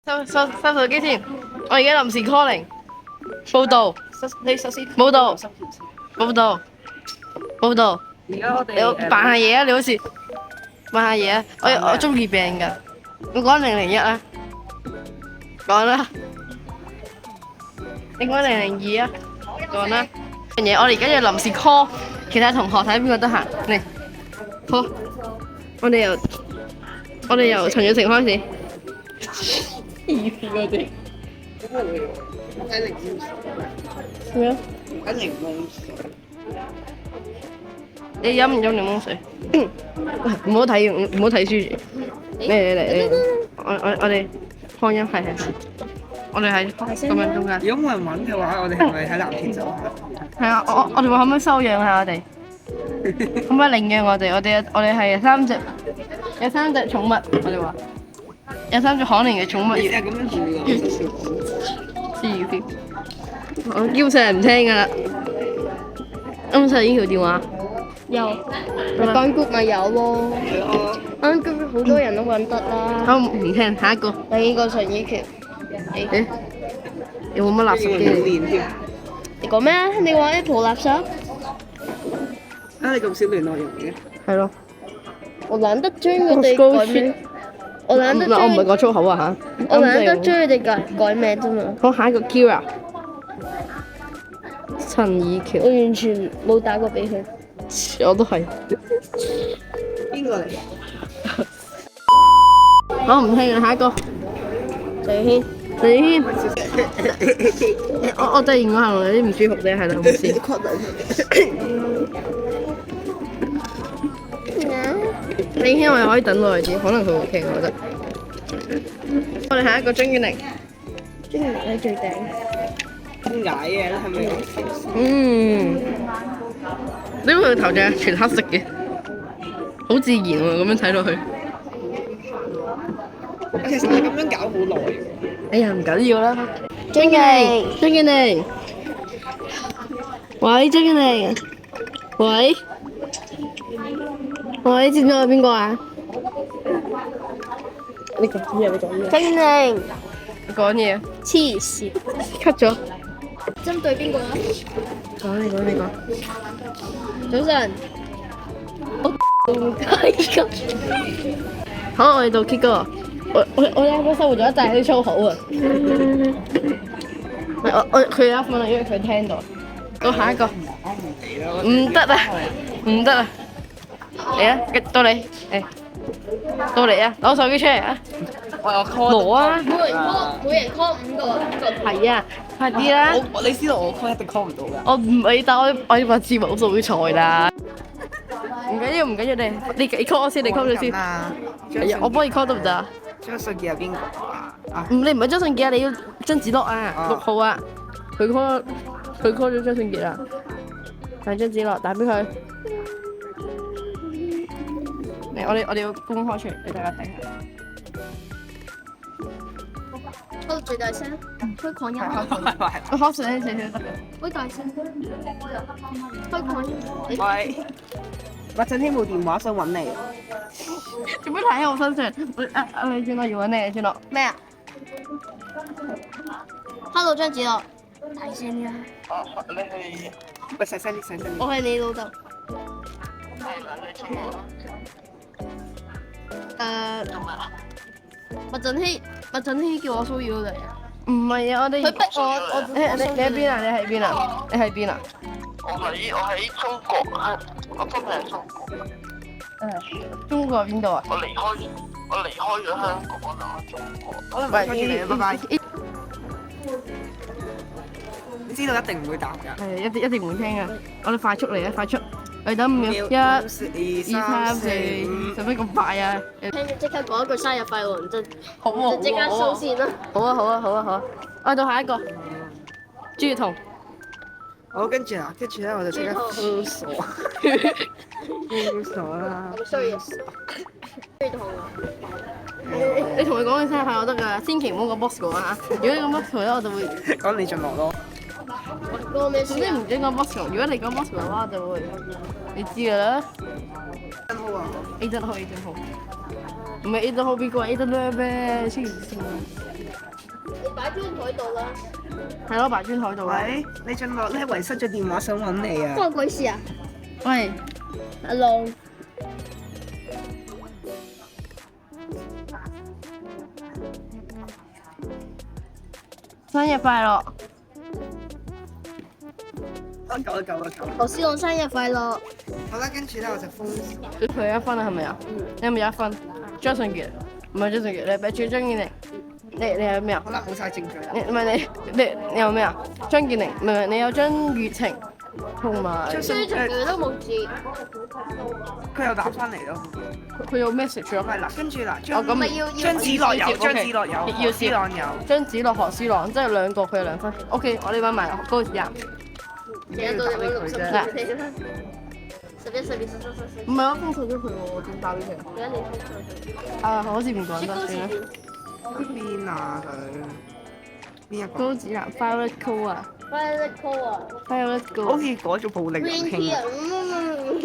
收手機先，我而家臨時 calling 報道，你首先報道，報道，報道，而家我你哋扮下嘢啊！你好似扮下嘢啊！我中意病㗎，我講001啊，講啦，你講002啊，講啦。樣嘢我哋而家要臨時 call 其他同學睇邊個得閒嚟，好，我哋由陳雨晴開始。意思我哋睇檸檬咩啊？睇檸檬水，你飲唔飲檸檬水？唔好睇書住。嚟，我哋放音係，我哋係咁樣中間。如果冇人揾嘅話，我哋係咪喺藍田走下？係啊，我哋話可唔可以收養下我哋？可唔可以領養我哋？我哋係有三隻寵物，我哋話有3隻可憐嘅寵物要。你成日咁樣住㗎？黐線，我叫成日唔聽㗎啦。啱晒呢條電話。有，你講 group 咪有咯，係啊，啱 group 好多人都揾得啦。好唔聽，下一個。第二個陳以權，誒，有冇乜垃圾要機？練添。你講咩啊？你話 Apple 垃圾？啊！你咁少聯絡人嘅？係咯。我懶得將佢哋改名，我懶得我唔係將講粗口啊嚇。我懶得將佢哋改名啫嘛。好，下一個 Kira。陳以我權，完全冇打過俾佢。我都係。邊個嚟？好唔聽啊，下一個。謝軒，謝軒。我突然個行路有啲唔舒服啫，係啦，冇事。謝軒我哋可以等耐啲，可能佢會 OK，我覺得。我哋下一個張婉玲。中意喺最頂。點解嘅？係咪？點解佢頭像全黑色嘅？好自然喎，咁樣睇落去。其實你咁樣搞好耐喎。哎呀，唔緊要啦。張敬，張健玲，喂，張健玲，喂，喂，知唔知我係邊個啊？你講嘢，你講嘢。張敬，你講嘢。黐線， cut 咗。針對邊個啊？你講。早晨，我係咁。好，我哋到 K 哥。我啱啱收穫咗一大啲粗口啊！佢有一分啦，因為佢聽到。到下一個。唔得啊！唔得啊！嚟啊！到你，誒，到你啊！攞手機出嚟啊！我 call 攞啊！每人 call 5個。係啊，快啲啦！你知道我 call 一定 call 唔到㗎。我唔係，但我要話節目數賽啦。唔緊要，你 call 我先，你 call 咗先。係啊，我幫你 call 得唔得啊？張信傑係邊個啊？你唔係張信傑啊，你要張子樂啊，6號啊。佢 call 咗張信傑啊。係張子樂，打俾佢。嚟，我哋要公開出嚟俾大家睇下。開到最大聲，開擴音。我開細聲得㗎。開大聲，開擴音。喂，或者添部電話想揾你。做咩睇喺我身上？你轉落要揾你，轉落。咩啊？Hello 張子樂，大聲啲啦！你係？喂，細聲啲，細聲啲。我係你老豆。麥振希叫我騷擾你啊！唔係啊，我哋佢逼我你喺邊啊？你喺邊啊？你喺邊啊？我喺中國，我真係喺中國。中國邊度啊？我離開咗香港啦，中國。好啦，唔該住你，拜拜。你知道一定唔會答㗎。係一定唔會聽啊！我哋快速嚟啊！快速，我哋等5秒，1、2、3、4、5，使乜咁快啊？聽住即刻講一句生日快樂，真好啊！就即刻收線啦！好啊！我哋到下一個，朱月彤。好，跟住咧，我就即刻封鎖，封鎖啦。sorry，最痛啊！你同佢講句生日快樂得㗎，千祈唔好講 boss 講啊！如果你講 boss 咧，我就會講李俊樂咯。講咩事總之唔准講 boss。如果你講 boss 嘅話，我就會你知㗎啦。真好啊A 真好，唔係 A 真好邊個 A 真咩？黐線！你擺張台度啦。係咯，擺磚台度啊。喂，你進落咧遺失咗電話，想揾你啊！關我鬼事啊喂， ！Hello，生日快樂！夠啦！何思朗生日快樂！好啦，跟住咧我就封。佢有一分啊，係咪啊？你有冇有一分？張信傑，唔係張信傑，你俾住張健玲。你有咩啊？好啦，冇晒證據啦。你唔係你有咩啊？張健玲，唔係你有張雨晴同埋張追從佢都冇字。佢又打翻嚟咯。佢有 message 咗。係啦，跟住嗱，哦咁張子樂有，張子樂有，要思朗有。張子樂何思朗，即係兩個佢有2分。OK，我哋揾埋嗰個時間。而家到你揾60嗱秒啦。11、12、13、14。唔係我封錯咗佢喎，我點打俾佢？而家你封咗佢。啊，好似唔講得雪糕算啦。邊啊佢？邊一個？高子蘭 Violet Cole 啊 Violet Cole 啊，Violet 好 Cole。似改咗暴力，Green 人 Tea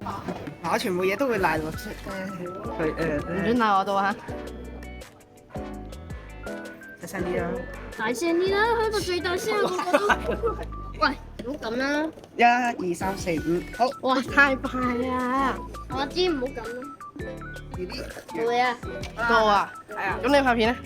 啊興。我全部嘢都會賴落佢唔准鬧我到啊！細聲啲啦。大聲啲啦，開到最大聲我覺得。喂，唔好咁啦。 1、2、3、4、5，好。哇，太快啦！我知唔好咁啦。冇嘢啊。到啊！係啊。咁你拍片咧？